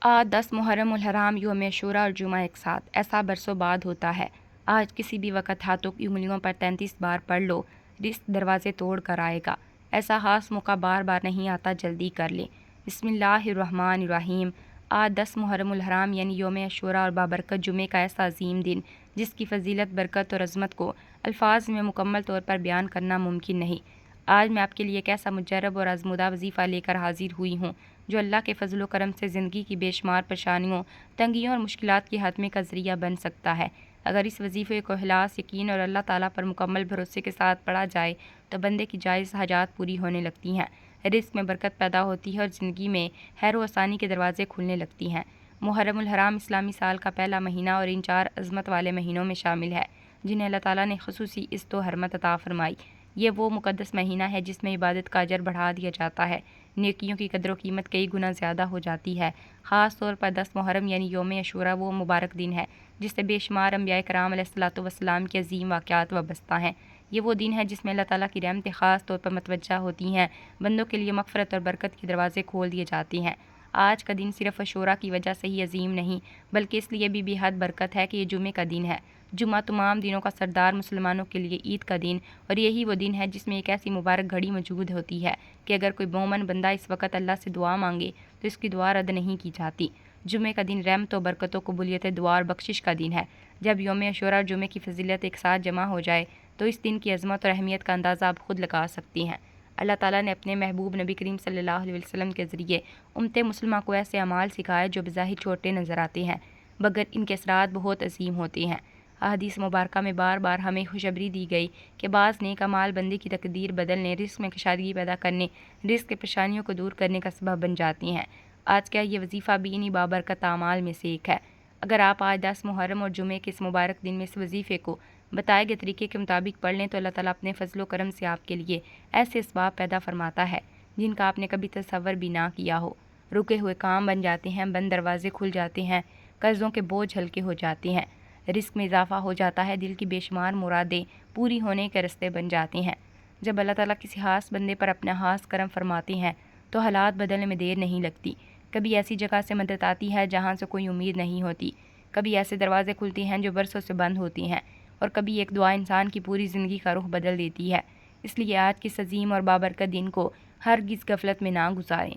آج 10 محرم الحرام یوم عاشوراء اور جمعہ ایک ساتھ، ایسا برسوں بعد ہوتا ہے۔ آج کسی بھی وقت ہاتھوں کی انگلیوں پر 33 بار پڑھ لو، رزق دروازے توڑ کر آئے گا۔ ایسا خاص موقع بار بار نہیں آتا، جلدی کر لیں۔ بسم اللہ الرحمن الرحیم۔ آج 10 محرم الحرام یعنی یوم عاشوراء اور بابرکت جمعے کا ایسا عظیم دن جس کی فضیلت، برکت اور عظمت کو الفاظ میں مکمل طور پر بیان کرنا ممکن نہیں۔ آج میں آپ کے لیے ایک ایسا مجرب اور آزمودہ وظیفہ لے کر حاضر ہوئی ہوں جو اللہ کے فضل و کرم سے زندگی کی بے شمار پریشانیوں، تنگیوں اور مشکلات کے خاتمے کا ذریعہ بن سکتا ہے۔ اگر اس وظیفے کو اخلاص، یقین اور اللہ تعالیٰ پر مکمل بھروسے کے ساتھ پڑھا جائے تو بندے کی جائز حاجات پوری ہونے لگتی ہیں، رزق میں برکت پیدا ہوتی ہے اور زندگی میں خیر و آسانی کے دروازے کھلنے لگتی ہیں۔ محرم الحرام اسلامی سال کا پہلا مہینہ اور ان 4 عظمت والے مہینوں میں شامل ہے جنہیں اللہ تعالیٰ نے خصوصی عزت و حرمت عطا فرمائی۔ یہ وہ مقدس مہینہ ہے جس میں عبادت کا اجر بڑھا دیا جاتا ہے، نیکیوں کی قدر و قیمت کئی گنا زیادہ ہو جاتی ہے۔ خاص طور پر 10 محرم یعنی یوم عاشوراء وہ مبارک دن ہے جس سے بے شمار انبیاء کرام علیہ الصلوۃ والسلام کے عظیم واقعات وابستہ ہیں۔ یہ وہ دن ہے جس میں اللہ تعالیٰ کی رحمتیں خاص طور پر متوجہ ہوتی ہیں، بندوں کے لیے مغفرت اور برکت کے دروازے کھول دیے جاتے ہیں۔ آج کا دن صرف عاشوراء کی وجہ سے ہی عظیم نہیں بلکہ اس لیے بھی بے حد برکت ہے کہ یہ جمعے کا دن ہے۔ جمعہ تمام دنوں کا سردار، مسلمانوں کے لیے عید کا دن، اور یہی وہ دن ہے جس میں ایک ایسی مبارک گھڑی موجود ہوتی ہے کہ اگر کوئی مومن بندہ اس وقت اللہ سے دعا مانگے تو اس کی دعا رد نہیں کی جاتی۔ جمعے کا دن رحمت و برکتوں، قبولیت دعا اور بخشش کا دن ہے۔ جب یوم عاشوراء اور جمعے کی فضیلت ایک ساتھ جمع ہو جائے تو اس دن کی عظمت اور اہمیت کا اندازہ آپ خود لگا سکتی ہیں۔ اللہ تعالیٰ نے اپنے محبوب نبی کریم صلی اللہ علیہ وسلم کے ذریعے امت مسلمہ کو ایسے اعمال سکھائے جو بظاہر چھوٹے نظر آتے ہیں مگر ان کے اثرات بہت عظیم ہوتے ہیں۔ احادیث مبارکہ میں بار بار ہمیں خوشخبری دی گئی کہ بعض نیک اعمال بندے کی تقدیر بدلنے، رزق میں کشادگی پیدا کرنے، رزق کے پریشانیوں کو دور کرنے کا سبب بن جاتی ہیں۔ آج کا یہ وظیفہ بھی انہی بابرکت اعمال میں سے ایک ہے۔ اگر آپ آج 10 محرم اور جمعے کے اس مبارک دن میں اس وظیفے کو بتائے گئے طریقے کے مطابق پڑھ لیں تو اللہ تعالیٰ اپنے فضل و کرم سے آپ کے لیے ایسے اسباب پیدا فرماتا ہے جن کا آپ نے کبھی تصور بھی نہ کیا ہو۔ رکے ہوئے کام بن جاتے ہیں، بند دروازے کھل جاتے ہیں، قرضوں کے بوجھ ہلکے ہو جاتے ہیں، رزق میں اضافہ ہو جاتا ہے، دل کی بے شمار مرادیں پوری ہونے کے راستے بن جاتے ہیں۔ جب اللہ تعالیٰ کسی خاص بندے پر اپنا خاص کرم فرماتے ہیں تو حالات بدلنے میں دیر نہیں لگتی۔ کبھی ایسی جگہ سے مدد آتی ہے جہاں سے کوئی امید نہیں ہوتی، کبھی ایسے دروازے کھلتے ہیں جو برسوں سے بند ہوتی ہیں، اور کبھی ایک دعا انسان کی پوری زندگی کا رخ بدل دیتی ہے۔ اس لیے آج کے اس عظیم اور بابرکت دن کو ہرگز غفلت میں نہ گزاریں۔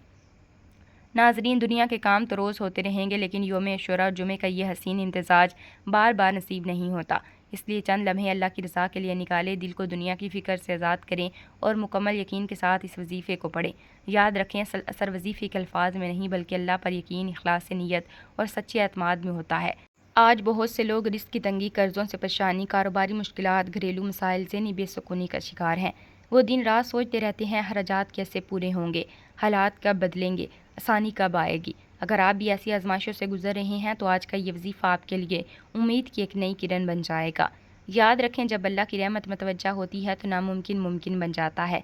ناظرین، دنیا کے کام تو روز ہوتے رہیں گے لیکن یوم عاشوراء اور جمعے کا یہ حسین امتزاج بار بار نصیب نہیں ہوتا۔ اس لیے چند لمحے اللہ کی رضا کے لیے نکالے، دل کو دنیا کی فکر سے آزاد کریں اور مکمل یقین کے ساتھ اس وظیفے کو پڑھیں۔ یاد رکھیں، اثر وظیفے کے الفاظ میں نہیں بلکہ اللہ پر یقین، اخلاص نیت اور سچے اعتماد میں ہوتا ہے۔ آج بہت سے لوگ رزق کی تنگی، قرضوں سے پریشانی، کاروباری مشکلات، گھریلو مسائل، ذہنی بے سکونی کا شکار ہیں۔ وہ دن رات سوچتے رہتے ہیں اخراجات کیسے پورے ہوں گے، حالات کب بدلیں گے، آسانی کب آئے گی۔ اگر آپ بھی ایسی آزمائشوں سے گزر رہے ہیں تو آج کا یہ وظیفہ آپ کے لیے امید کی ایک نئی کرن بن جائے گا۔ یاد رکھیں، جب اللہ کی رحمت متوجہ ہوتی ہے تو ناممکن ممکن بن جاتا ہے۔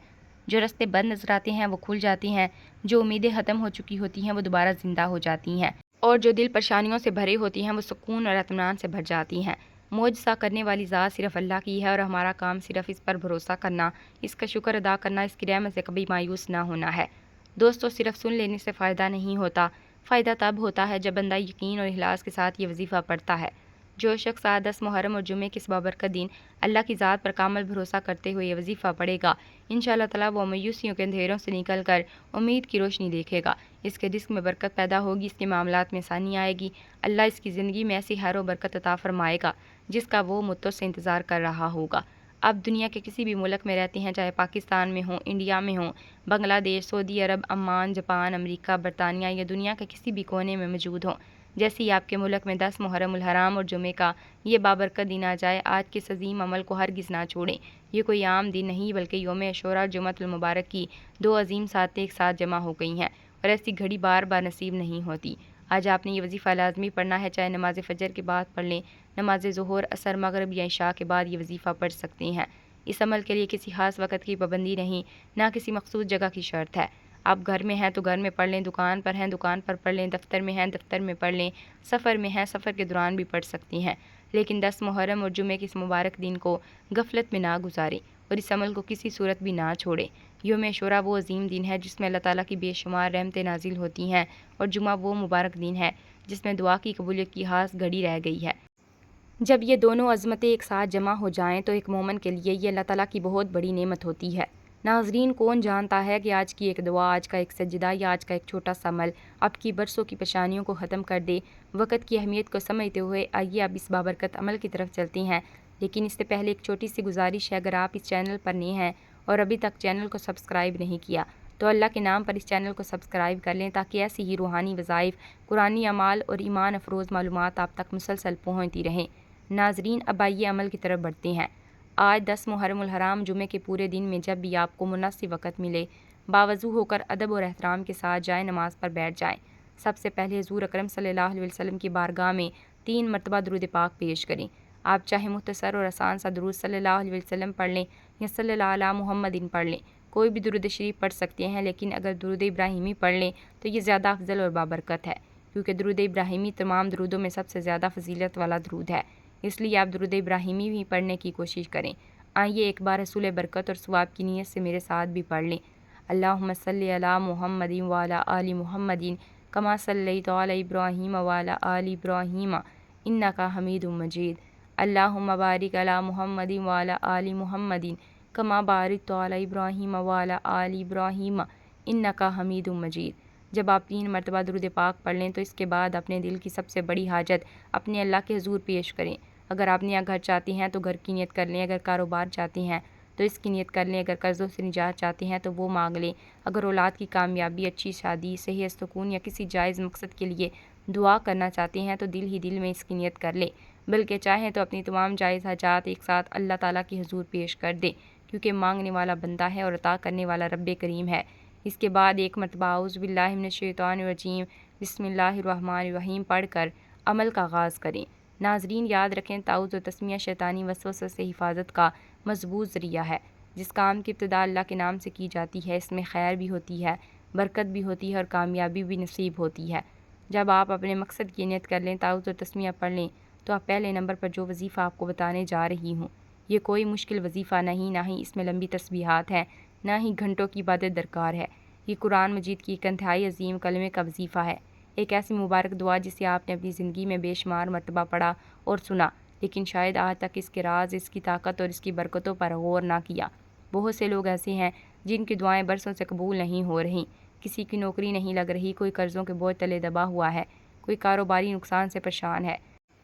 جو راستے بند نظر آتے ہیں وہ کھل جاتے ہیں، جو امیدیں ختم ہو چکی ہوتی ہیں وہ دوبارہ زندہ ہو جاتی ہیں، اور جو دل پریشانیوں سے بھرے ہوتی ہیں وہ سکون اور اطمینان سے بھر جاتی ہیں۔ معجزہ کرنے والی ذات صرف اللہ کی ہے اور ہمارا کام صرف اس پر بھروسہ کرنا، اس کا شکر ادا کرنا، اس کی رحمت سے کبھی مایوس نہ ہونا ہے۔ دوستو، صرف سن لینے سے فائدہ نہیں ہوتا، فائدہ تب ہوتا ہے جب بندہ یقین اور اخلاص کے ساتھ یہ وظیفہ پڑھتا ہے۔ جو شخص آج 10 محرم اور جمعے کے اس بابرکت دن اللہ کی ذات پر کامل بھروسہ کرتے ہوئے یہ وظیفہ پڑھے گا، انشاءاللہ تعالیٰ وہ مایوسیوں کے اندھیروں سے نکل کر امید کی روشنی دیکھے گا۔ اس کے رزق میں برکت پیدا ہوگی، اس کے معاملات میں آسانی آئے گی، اللہ اس کی زندگی میں ایسی خیر و برکت عطا فرمائے گا جس کا وہ مدتوں سے انتظار کر رہا ہوگا۔ آپ دنیا کے کسی بھی ملک میں رہتے ہیں، چاہے پاکستان میں ہوں، انڈیا میں ہوں، بنگلہ دیش، سعودی عرب، عمان، جاپان، امریکہ، برطانیہ یا دنیا کے کسی بھی کونے میں موجود ہوں، جیسے ہی آپ کے ملک میں 10 محرم الحرام اور جمعے کا یہ بابرکت دن آ جائے، آج کے اس عظیم عمل کو ہرگز نہ چھوڑیں۔ یہ کوئی عام دن نہیں بلکہ یوم عاشوراء اور جمعۃ المبارک کی 2 عظیم ساعتیں ایک ساتھ جمع ہو گئی ہیں، اور ایسی گھڑی بار بار نصیب نہیں ہوتی۔ آج آپ نے یہ وظیفہ لازمی پڑھنا ہے، چاہے نماز فجر کے بعد پڑھ لیں، نماز ظہر، عصر، مغرب یا عشاء کے بعد یہ وظیفہ پڑھ سکتے ہیں۔ اس عمل کے لیے کسی خاص وقت کی پابندی نہیں، نہ کسی مخصوص جگہ کی شرط ہے۔ آپ گھر میں ہیں تو گھر میں پڑھ لیں، دکان پر ہیں دکان پر پڑھ لیں، دفتر میں ہیں دفتر میں پڑھ لیں، سفر میں ہیں سفر کے دوران بھی پڑھ سکتی ہیں، لیکن 10 محرم اور جمعے کے اس مبارک دن کو غفلت میں نہ گزاریں اور اس عمل کو کسی صورت بھی نہ چھوڑیں۔ یوم عاشوراء وہ عظیم دن ہے جس میں اللہ تعالیٰ کی بے شمار رحمتیں نازل ہوتی ہیں، اور جمعہ وہ مبارک دن ہے جس میں دعا کی قبولیت کی خاص گھڑی رہ گئی ہے۔ جب یہ دونوں عظمتیں ایک ساتھ جمع ہو جائیں تو ایک مومن کے لیے یہ اللہ تعالیٰ کی بہت بڑی نعمت ہوتی ہے۔ ناظرین، کون جانتا ہے کہ آج کی ایک دعا، آج کا ایک سجدہ یا آج کا ایک چھوٹا سا عمل آپ کی برسوں کی پریشانیوں کو ختم کر دے۔ وقت کی اہمیت کو سمجھتے ہوئے آئیے اب اس بابرکت عمل کی طرف چلتے ہیں، لیکن اس سے پہلے ایک چھوٹی سی گزارش ہے۔ اگر آپ اس چینل پر نئے ہیں اور ابھی تک چینل کو سبسکرائب نہیں کیا تو اللہ کے نام پر اس چینل کو سبسکرائب کر لیں تاکہ ایسی ہی روحانی وظائف، قرآنی اعمال اور ایمان افروز معلومات آپ تک مسلسل پہنچتی رہیں۔ ناظرین، اب آئیے عمل کی طرف بڑھتے ہیں۔ آج 10 محرم الحرام جمعے کے پورے دن میں جب بھی آپ کو مناسب وقت ملے، باوضو ہو کر ادب اور احترام کے ساتھ جائے نماز پر بیٹھ جائیں۔ سب سے پہلے حضور اکرم صلی اللہ علیہ وسلم کی بارگاہ میں 3 مرتبہ درود پاک پیش کریں۔ آپ چاہے مختصر اور آسان سا درود صلی اللہ علیہ وسلم پڑھ لیں یا صلی اللہ علیہ محمد پڑھ لیں، کوئی بھی درود شریف پڑھ سکتے ہیں، لیکن اگر درود ابراہیمی پڑھ لیں تو یہ زیادہ افضل اور بابرکت ہے، کیونکہ درود ابراہیمی تمام درودوں میں سب سے زیادہ فضیلت والا درود ہے، اس لیے آپ درود ابراہیمی بھی پڑھنے کی کوشش کریں۔ آئیے ایک بار حصول برکت اور ثواب کی نیت سے میرے ساتھ بھی پڑھ لیں۔ اللہم صلی علی محمد وعلی آل محمد کما صلیت علی ابراہیم وعلی آل ابراہیم انک حمید مجید۔ اللہم بارک علی محمد وعلی آل محمد کما بارکت علی ابراہیم وعلی آل ابراہیم انک حمید مجید۔ جب آپ 3 مرتبہ درود پاک پڑھ لیں تو اس کے بعد اپنے دل کی سب سے بڑی حاجت اپنے اللہ کے حضور پیش کریں۔ اگر آپ نیا گھر چاہتے ہیں تو گھر کی نیت کر لیں، اگر کاروبار چاہتے ہیں تو اس کی نیت کر لیں، اگر قرضوں سے نجات چاہتے ہیں تو وہ مانگ لیں، اگر اولاد کی کامیابی، اچھی شادی، صحت، سکون یا کسی جائز مقصد کے لیے دعا کرنا چاہتے ہیں تو دل ہی دل میں اس کی نیت کر لیں، بلکہ چاہیں تو اپنی تمام جائز حاجات ایک ساتھ اللہ تعالیٰ کی حضور پیش کر دیں، کیونکہ مانگنے والا بندہ ہے اور عطا کرنے والا رب کریم ہے۔ اس کے بعد 1 مرتبہ اعوذ باللہ من الشیطان الرجیم بسم اللہ الرحمن الرحیم پڑھ کر عمل کا آغاز کریں۔ ناظرین، یاد رکھیں تعوذ و تسمیہ شیطانی وسوسہ سے حفاظت کا مضبوط ذریعہ ہے۔ جس کام کی ابتدا اللہ کے نام سے کی جاتی ہے اس میں خیر بھی ہوتی ہے، برکت بھی ہوتی ہے اور کامیابی بھی نصیب ہوتی ہے۔ جب آپ اپنے مقصد کی نیت کر لیں، تعوذ و تسمیہ پڑھ لیں تو آپ پہلے نمبر پر جو وظیفہ آپ کو بتانے جا رہی ہوں، یہ کوئی مشکل وظیفہ نہیں، نہ ہی اس میں لمبی تسبیحات ہیں، نہ ہی گھنٹوں کی عبادت درکار ہے۔ یہ قرآن مجید کی ایک انتہائی عظیم کلمے کا وظیفہ ہے، ایک ایسی مبارک دعا جسے آپ نے اپنی زندگی میں بے شمار مرتبہ پڑھا اور سنا، لیکن شاید آج تک اس کے راز، اس کی طاقت اور اس کی برکتوں پر غور نہ کیا۔ بہت سے لوگ ایسے ہیں جن کی دعائیں برسوں سے قبول نہیں ہو رہی، کسی کی نوکری نہیں لگ رہی، کوئی قرضوں کے بوجھ تلے دبا ہوا ہے، کوئی کاروباری نقصان سے پریشان ہے،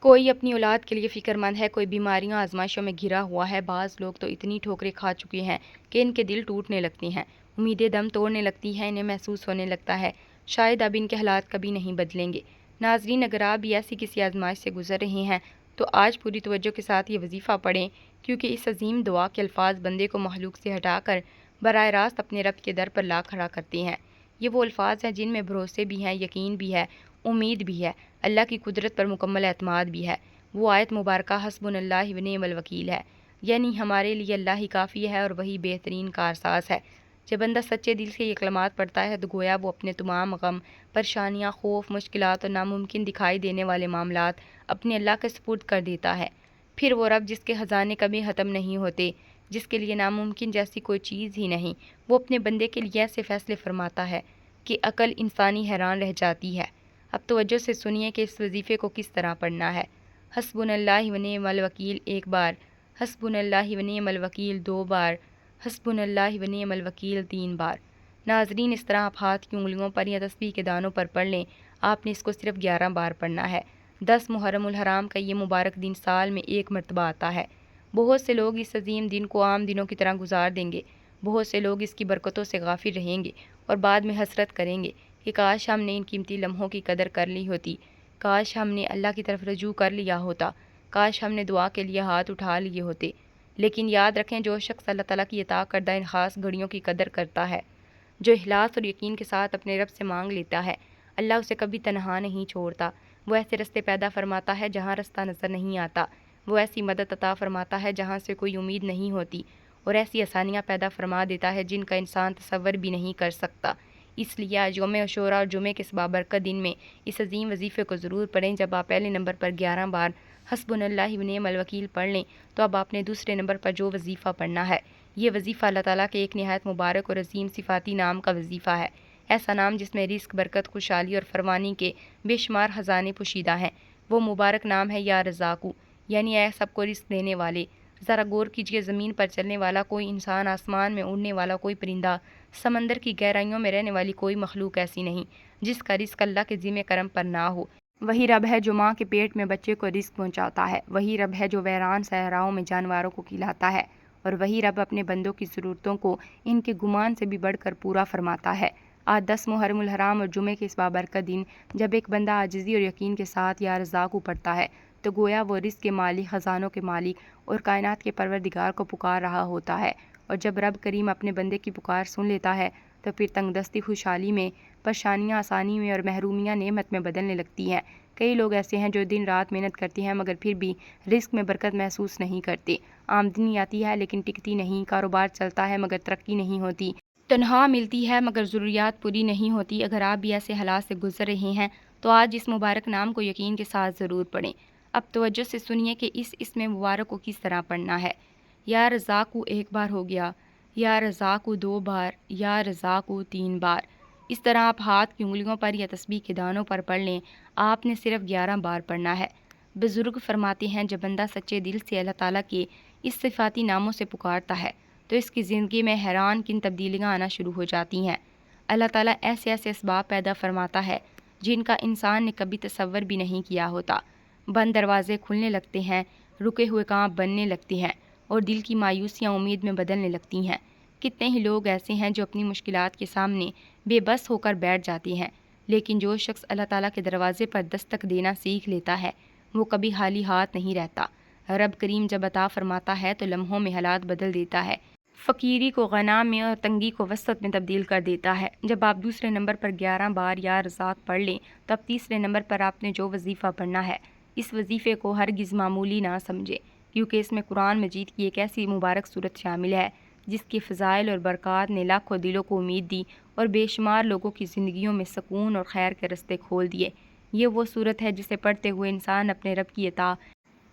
کوئی اپنی اولاد کے لیے فکر مند ہے، کوئی بیماریوں آزمائشوں میں گھرا ہوا ہے۔ بعض لوگ تو اتنی ٹھوکریں کھا چکے ہیں کہ ان کے دل ٹوٹنے لگتی ہیں، امیدیں دم توڑنے لگتی ہیں، انہیں محسوس ہونے لگتا ہے شاید اب ان کے حالات کبھی نہیں بدلیں گے۔ ناظرین، اگر آپ بھی ایسی کسی آزمائش سے گزر رہے ہیں تو آج پوری توجہ کے ساتھ یہ وظیفہ پڑھیں، کیونکہ اس عظیم دعا کے الفاظ بندے کو مخلوق سے ہٹا کر براہ راست اپنے رب کے در پر لا کھڑا کرتے ہیں۔ یہ وہ الفاظ ہیں جن میں بھروسے بھی ہیں، یقین بھی ہے، امید بھی ہے، اللہ کی قدرت پر مکمل اعتماد بھی ہے۔ وہ آیت مبارکہ حسبنا اللہ ونعم الوکیل ہے، یعنی ہمارے لیے اللہ ہی کافی ہے اور وہی بہترین کارساز ہے۔ جب بندہ سچے دل سے یہ کلمات پڑھتا ہے تو گویا وہ اپنے تمام غم، پریشانیاں، خوف، مشکلات اور ناممکن دکھائی دینے والے معاملات اپنے اللہ کے سپرد کر دیتا ہے۔ پھر وہ رب جس کے خزانے کبھی ختم نہیں ہوتے، جس کے لیے ناممکن جیسی کوئی چیز ہی نہیں، وہ اپنے بندے کے لیے ایسے فیصلے فرماتا ہے کہ عقل انسانی حیران رہ جاتی ہے۔ اب توجہ سے سنیے کہ اس وظیفے کو کس طرح پڑھنا ہے۔ حسبنا اللہ ونعم الوکیل 1 بار، حسبنا اللہ ونعم الوکیل 2 بار، حسبنا اللہ ونعم الوکیل 3 بار۔ ناظرین، اس طرح آپ ہاتھ کی انگلیوں پر یا تسبیح کے دانوں پر پڑھ لیں۔ آپ نے اس کو صرف 11 بار پڑھنا ہے۔ 10 محرم الحرام کا یہ مبارک دن سال میں 1 مرتبہ آتا ہے۔ بہت سے لوگ اس عظیم دن کو عام دنوں کی طرح گزار دیں گے، بہت سے لوگ اس کی برکتوں سے غافل رہیں گے اور بعد میں حسرت کریں گے کہ کاش ہم نے ان قیمتی لمحوں کی قدر کر لی ہوتی، کاش ہم نے اللہ کی طرف رجوع کر لیا ہوتا، کاش ہم نے دعا کے لیے ہاتھ اٹھا لیے ہوتے۔ لیکن یاد رکھیں، جو شخص اللہ تعالیٰ کی عطا کردہ ان خاص گھڑیوں کی قدر کرتا ہے، جو اخلاص اور یقین کے ساتھ اپنے رب سے مانگ لیتا ہے، اللہ اسے کبھی تنہا نہیں چھوڑتا۔ وہ ایسے رستے پیدا فرماتا ہے جہاں رستہ نظر نہیں آتا، وہ ایسی مدد عطا فرماتا ہے جہاں سے کوئی امید نہیں ہوتی، اور ایسی آسانیاں پیدا فرما دیتا ہے جن کا انسان تصور بھی نہیں کر سکتا۔ اس لیے آج یوم عاشوراء اور جمعے کے اس بابرکت دن میں اس عظیم وظیفے کو ضرور پڑھیں۔ جب آپ پہلے نمبر پر 11 بار حسبنا اللہ ونعم الوکیل پڑھ لیں تو اب آپ نے دوسرے نمبر پر جو وظیفہ پڑھنا ہے یہ وظیفہ اللہ تعالیٰ کے ایک نہایت مبارک اور عظیم صفاتی نام کا وظیفہ ہے، ایسا نام جس میں رزق، برکت، خوشحالی اور فراوانی کے بے شمار خزانے پوشیدہ ہیں۔ وہ مبارک نام ہے یا رزاقو، یعنی اے سب کو رزق دینے والے۔ ذرا غور کیجیے، زمین پر چلنے والا کوئی انسان، آسمان میں اڑنے والا کوئی پرندہ، سمندر کی گہرائیوں میں رہنے والی کوئی مخلوق ایسی نہیں جس کا رزق اللہ کے ذمہ کرم پر نہ ہو۔ وہی رب ہے جو ماں کے پیٹ میں بچے کو رزق پہنچاتا ہے، وہی رب ہے جو ویران صحراؤں میں جانوروں کو کھلاتا ہے، اور وہی رب اپنے بندوں کی ضرورتوں کو ان کے گمان سے بھی بڑھ کر پورا فرماتا ہے۔ آج 10 محرم الحرام اور جمعے کے اس بابرکت دن جب ایک بندہ عاجزی اور یقین کے ساتھ یا رزاقو پڑھتا ہے تو گویا وہ رزق کے مالک، خزانوں کے مالک اور کائنات کے پروردگار کو پکار رہا ہوتا ہے، اور جب رب کریم اپنے بندے کی پکار سن لیتا ہے تو پھر تنگ دستی خوشحالی میں، پریشانیاں آسانی میں اور محرومیاں نعمت میں بدلنے لگتی ہیں۔ کئی لوگ ایسے ہیں جو دن رات محنت کرتے ہیں مگر پھر بھی رزق میں برکت محسوس نہیں کرتے۔ آمدنی آتی ہے لیکن ٹکتی نہیں، کاروبار چلتا ہے مگر ترقی نہیں ہوتی، تنخواہ ملتی ہے مگر ضروریات پوری نہیں ہوتی۔ اگر آپ بھی ایسے حالات سے گزر رہے ہیں تو آج اس مبارک نام کو یقین کے ساتھ ضرور پڑھیں۔ اب توجہ سے سنیے کہ اس اسم مبارک کو کس طرح پڑھنا ہے۔ یا رزاقو ایک بار ہو گیا، یا رزاقو 2 بار، یا رزاقو 3 بار۔ اس طرح آپ ہاتھ کی انگلیوں پر یا تسبیح کے دانوں پر پڑھ لیں۔ آپ نے صرف 11 بار پڑھنا ہے۔ بزرگ فرماتے ہیں جب بندہ سچے دل سے اللہ تعالیٰ کے اس صفاتی ناموں سے پکارتا ہے تو اس کی زندگی میں حیران کن تبدیلیاں آنا شروع ہو جاتی ہیں۔ اللہ تعالیٰ ایسے ایسے اسباب پیدا فرماتا ہے جن کا انسان نے کبھی تصور بھی نہیں کیا ہوتا۔ بند دروازے کھلنے لگتے ہیں، رکے ہوئے کام بننے لگتے ہیں اور دل کی مایوسیاں امید میں بدلنے لگتی ہیں۔ کتنے ہی لوگ ایسے ہیں جو اپنی مشکلات کے سامنے بے بس ہو کر بیٹھ جاتے ہیں، لیکن جو شخص اللہ تعالیٰ کے دروازے پر دستک دینا سیکھ لیتا ہے وہ کبھی خالی ہاتھ نہیں رہتا۔ رب کریم جب عطا فرماتا ہے تو لمحوں میں حالات بدل دیتا ہے، فقیری کو غنا میں اور تنگی کو وسعت میں تبدیل کر دیتا ہے۔ جب آپ دوسرے نمبر پر 11 بار یا رزاق پڑھ لیں تو اب تیسرے نمبر پر آپ نے جو وظیفہ پڑھنا ہے، اس وظیفے کو ہرگز معمولی نہ سمجھے، کیونکہ اس میں قرآن مجید کی ایک ایسی مبارک صورت شامل ہے جس کی فضائل اور برکات نے لاکھوں دلوں کو امید دی اور بے شمار لوگوں کی زندگیوں میں سکون اور خیر کے رستے کھول دیے۔ یہ وہ صورت ہے جسے پڑھتے ہوئے انسان اپنے رب کی عطا،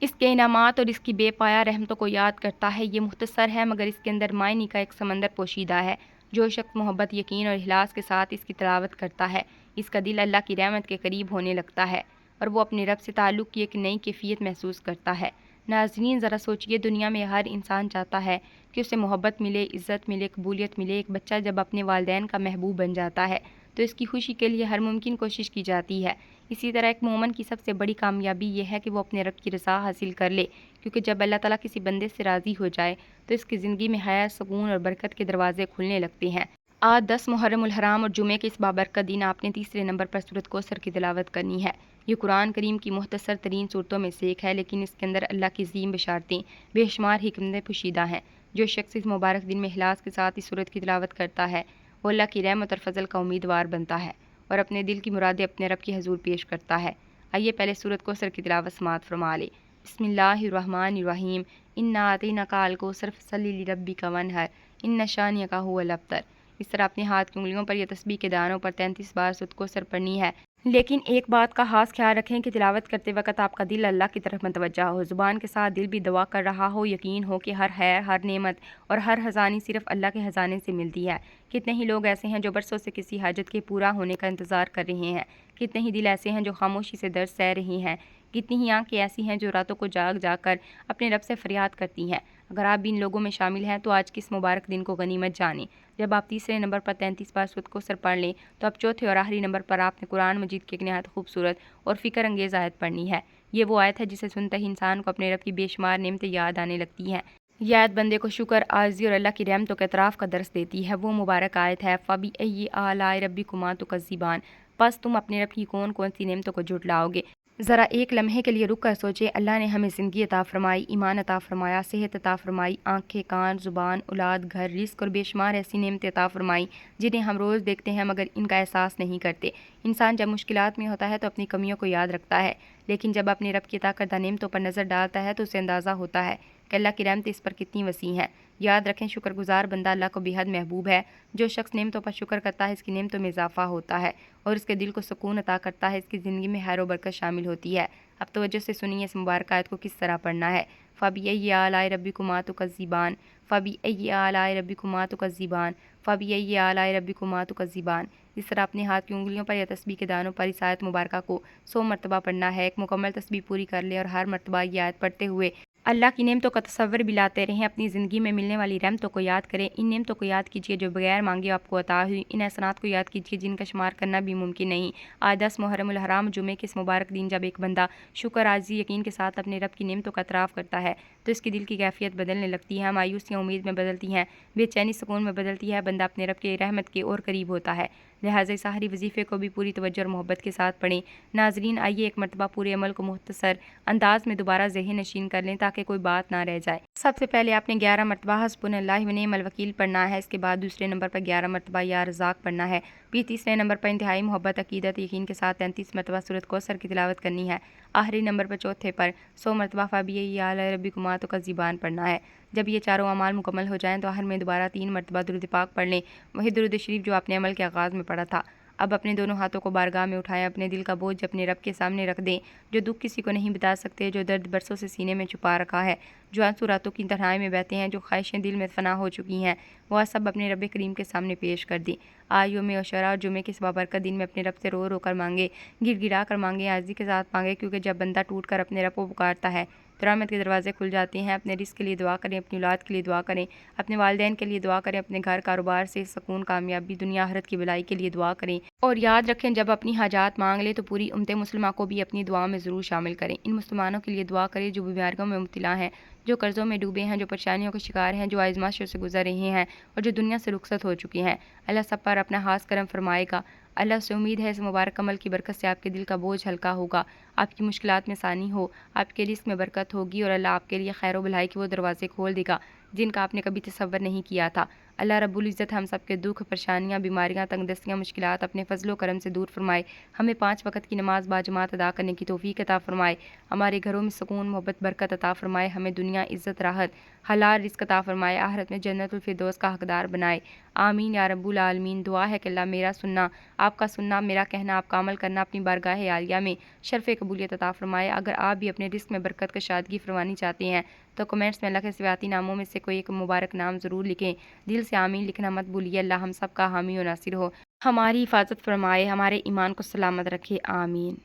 اس کے انعامات اور اس کی بے پایہ رحمتوں کو یاد کرتا ہے۔ یہ مختصر ہے مگر اس کے اندر معنی کا ایک سمندر پوشیدہ ہے۔ جو شخص محبت، یقین اور اخلاص کے ساتھ اس کی تلاوت کرتا ہے، اس کا دل اللہ کی رحمت کے قریب ہونے لگتا ہے اور وہ اپنے رب سے تعلق کی ایک نئی کیفیت محسوس کرتا ہے۔ ناظرین ذرا سوچئے، دنیا میں ہر انسان چاہتا ہے کہ اسے محبت ملے، عزت ملے، قبولیت ملے۔ ایک بچہ جب اپنے والدین کا محبوب بن جاتا ہے تو اس کی خوشی کے لیے ہر ممکن کوشش کی جاتی ہے۔ اسی طرح ایک مومن کی سب سے بڑی کامیابی یہ ہے کہ وہ اپنے رب کی رضا حاصل کر لے، کیونکہ جب اللہ تعالیٰ کسی بندے سے راضی ہو جائے تو اس کی زندگی میں خیر، سکون اور برکت کے دروازے کھلنے لگتے ہیں۔ آج 10 محرم الحرام اور جمعے کے اس بابرکت دن آپ نے تیسرے نمبر پر سورۃ کوثر کی تلاوت کرنی ہے۔ یہ قرآن کریم کی مختصر ترین صورتوں میں سے ایک ہے، لیکن اس کے اندر اللہ کی عظیم بشارتیں، بے شمار حکمتیں پوشیدہ ہیں۔ جو شخص اس مبارک دن میں اخلاص کے ساتھ اس سورت کی تلاوت کرتا ہے وہ اللہ کی رحمت اور فضل کا امیدوار بنتا ہے اور اپنے دل کی مرادیں اپنے رب کے حضور پیش کرتا ہے۔ آئیے پہلے سورۃ کوثر کی تلاوت سماعت فرما لیں۔ بسم اللہ الرحمن الرحیم، انا اعطیناک الکوثر فصلی لربک وانحر ان شانئک ھو الابتر۔ اس طرح اپنے ہاتھ کی انگلیوں پر یا تسبیح کے دانوں پر 33 بار سورۃ کوثر پڑھنی ہے، لیکن ایک بات کا خاص خیال رکھیں کہ تلاوت کرتے وقت آپ کا دل اللہ کی طرف متوجہ ہو، زبان کے ساتھ دل بھی دعا کر رہا ہو۔ یقین ہو کہ ہر خیر، ہر نعمت اور ہر خزانی صرف اللہ کے خزانے سے ملتی ہے۔ کتنے ہی لوگ ایسے ہیں جو برسوں سے کسی حاجت کے پورا ہونے کا انتظار کر رہے ہیں، کتنے ہی دل ایسے ہیں جو خاموشی سے درد سہ رہے ہیں، کتنی ہی آنکھیں ایسی ہیں جو راتوں کو جاگ جاگ کر اپنے رب سے فریاد کرتی ہیں۔ اگر آپ بھی ان لوگوں میں شامل ہیں تو آج کے اس مبارک دن کو غنیمت جانیں۔ جب آپ تیسرے نمبر پر 33 بار سورۃ کوثر پڑھ لیں تو اب چوتھے اور آخری نمبر پر آپ نے قرآن مجید کی ایک نہایت خوبصورت اور فکر انگیز آیت پڑھنی ہے۔ یہ وہ آیت ہے جسے سنتے ہی انسان کو اپنے رب کی بے شمار نعمتیں یاد آنے لگتی ہیں۔ یہ آیت بندے کو شکر، عاجزی اور اللہ کی رحمتوں کے اعتراف کا درس دیتی ہے۔ وہ مبارک آیت ہے فَبِأَيِّ آلَاءِ رَبِّكُمَا تُكَذِّبَانِ، پس تم اپنے رب کی کون کون سی نعمتوں کو جھٹلاؤ گے۔ ذرا ایک لمحے کے لیے رک کر سوچیں، اللہ نے ہمیں زندگی عطا فرمائی، ایمان عطا فرمایا، صحت عطا فرمائی، آنکھیں، کان، زبان، اولاد، گھر، رزق اور بے شمار ایسی نعمتیں عطا فرمائی جنہیں ہم روز دیکھتے ہیں مگر ان کا احساس نہیں کرتے۔ انسان جب مشکلات میں ہوتا ہے تو اپنی کمیوں کو یاد رکھتا ہے، لیکن جب اپنے رب کی عطا کردہ نعمتوں پر نظر ڈالتا ہے تو اسے اندازہ ہوتا ہے کہ اللہ کی رحمت اس پر کتنی وسیع ہیں۔ یاد رکھیں شکر گزار بندہ اللہ کو بے حد محبوب ہے۔ جو شخص نعمتوں پر شکر کرتا ہے اس کی نعمتوں میں اضافہ ہوتا ہے اور اس کے دل کو سکون عطا کرتا ہے، اس کی زندگی میں خیر و برکت شامل ہوتی ہے۔ اب توجہ سے سنیے اس مبارک آیت کو کس طرح پڑھنا ہے۔ فَبِأَيِّ آلَاءِ رَبِّكُمَا تُكَذِّبَانِ فَبِأَيِّ آلَاءِ رَبِّكُمَا تُكَذِّبَانِ فَبِأَيِّ آلَاءِ رَبِّكُمَا تُكَذِّبَانِ۔ اس طرح اپنے ہاتھ کی انگلیوں پر یا تسبیح کے دانوں پر اس آیت مبارکہ کو 100 مرتبہ پڑھنا ہے۔ ایک مکمل تسبیح پوری کر لیں اور ہر مرتبہ یہ آیت پڑھتے ہوئے اللہ کی نعمتوں کا تصور بھی لاتے رہیں۔ اپنی زندگی میں ملنے والی رحمتوں کو یاد کریں، ان نعمتوں کو یاد کیجیے جو بغیر مانگے آپ کو عطا ہوئی، ان احسانات کو یاد کیجیے جن کا شمار کرنا بھی ممکن نہیں۔ آج 10 محرم الحرام جمعے کے اس مبارک دن جب ایک بندہ شکر، عاجزی، یقین کے ساتھ اپنے رب کی نعمتوں کا اعتراف کرتا ہے تو اس کی دل کی کیفیت بدلنے لگتی ہے، مایوسیاں امید میں بدلتی ہیں، بے چینی سکون میں بدلتی ہے، بندہ اپنے رب کے رحمت کے اور قریب ہوتا ہے۔ لہٰذا اس سحری وظیفے کو بھی پوری توجہ اور محبت کے ساتھ پڑھیں۔ ناظرین آئیے ایک مرتبہ پورے عمل کو مختصر انداز میں دوبارہ ذہن نشین کر لیں تاکہ کوئی بات نہ رہ جائے۔ سب سے پہلے آپ نے 11 مرتبہ حسبنا اللہ و نعم الوکیل پڑھنا ہے، اس کے بعد دوسرے نمبر پر 11 مرتبہ یا رزاق پڑھنا ہے، پھر تیسرے نمبر پر انتہائی محبت، عقیدت، یقین کے ساتھ 33 مرتبہ سورۃ کوثر کی تلاوت کرنی ہے، آخری نمبر پر چوتھے پر 100 مرتبہ فَبِأَيِّ آلَاءِ رَبِّكُمَا تُكَذِّبَانِ پڑھنا ہے۔ جب یہ چاروں اعمال مکمل ہو جائیں تو آخر میں دوبارہ 3 مرتبہ درود پاک پڑھ لیں، وہی درود شریف جو آپ نے عمل کے آغاز میں پڑھا تھا۔ اب اپنے دونوں ہاتھوں کو بارگاہ میں اٹھائیں، اپنے دل کا بوجھ اپنے رب کے سامنے رکھ دیں، جو دکھ کسی کو نہیں بتا سکتے، جو درد برسوں سے سینے میں چھپا رکھا ہے، جو آنسو راتوں کی تنہائی میں بہتے ہیں، جو خواہشیں دل میں فنا ہو چکی ہیں، وہ سب اپنے رب کریم کے سامنے پیش کر دیں۔ آج یوم عاشوراء اور جمعے کے اس بابرکت دن میں اپنے رب سے رو رو کر مانگے، گڑ گڑا کر مانگے، عاجزی کے ساتھ مانگے، کیونکہ جب بندہ ٹوٹ کر اپنے رب کو پکارتا ہے تو رحمت کے دروازے کھل جاتے ہیں۔ اپنے رزق کے لیے دعا کریں، اپنی اولاد کے لیے دعا کریں، اپنے والدین کے لیے دعا کریں، اپنے گھر کاروبار سے سکون، کامیابی، دنیا آخرت کی بھلائی کے لیے دعا کریں، اور یاد رکھیں جب اپنی حاجات مانگ لیں تو پوری امت مسلمہ کو بھی اپنی دعا میں ضرور شامل کریں۔ ان مسلمانوں کے لیے دعا کریں جو بیماریوں میں مبتلا ہیں، جو قرضوں میں ڈوبے ہیں، جو پریشانیوں کے شکار ہیں، جو آزمائشوں سے گزر رہے ہیں اور جو دنیا سے رخصت ہو چکے ہیں۔ اللہ سب پر اپنا خاص کرم فرمائے گا۔ اللہ سے امید ہے اس مبارک عمل کی برکت سے آپ کے دل کا بوجھ ہلکا ہوگا، آپ کی مشکلات میں آسانی ہو، آپ کے رزق میں برکت ہوگی اور اللہ آپ کے لیے خیر و بھلائی کے وہ دروازے کھول دے گا جن کا آپ نے کبھی تصور نہیں کیا تھا۔ اللہ رب العزت ہم سب کے دکھ، پریشانیاں، بیماریاں، تنگ دستیاں، مشکلات اپنے فضل و کرم سے دور فرمائے، ہمیں 5 وقت کی نماز باجماعت ادا کرنے کی توفیق عطا فرمائے، ہمارے گھروں میں سکون، محبت، برکت عطا فرمائے، ہمیں دنیا عزت، راحت، حلال رزق عطا فرمائے، آخرت میں جنت الفردوس کا حقدار بنائے۔ آمین یا رب العالمین۔ دعا ہے کہ اللہ میرا سننا، آپ کا سننا، میرا کہنا، آپ کا عمل کرنا اپنی بارگاہ عالیہ میں شرف قبولیت عطا فرمائے۔ اگر آپ بھی اپنے رزق میں برکت کا شادگی فرمانی چاہتے ہیں تو کمنٹس میں اللہ کے صفاتی ناموں میں سے کوئی ایک مبارک نام ضرور لکھیں، دل سے آمین لکھنا مت بھولیے۔ اللہ ہم سب کا حامی و ناصر ہو، ہماری حفاظت فرمائے، ہمارے ایمان کو سلامت رکھے، آمین۔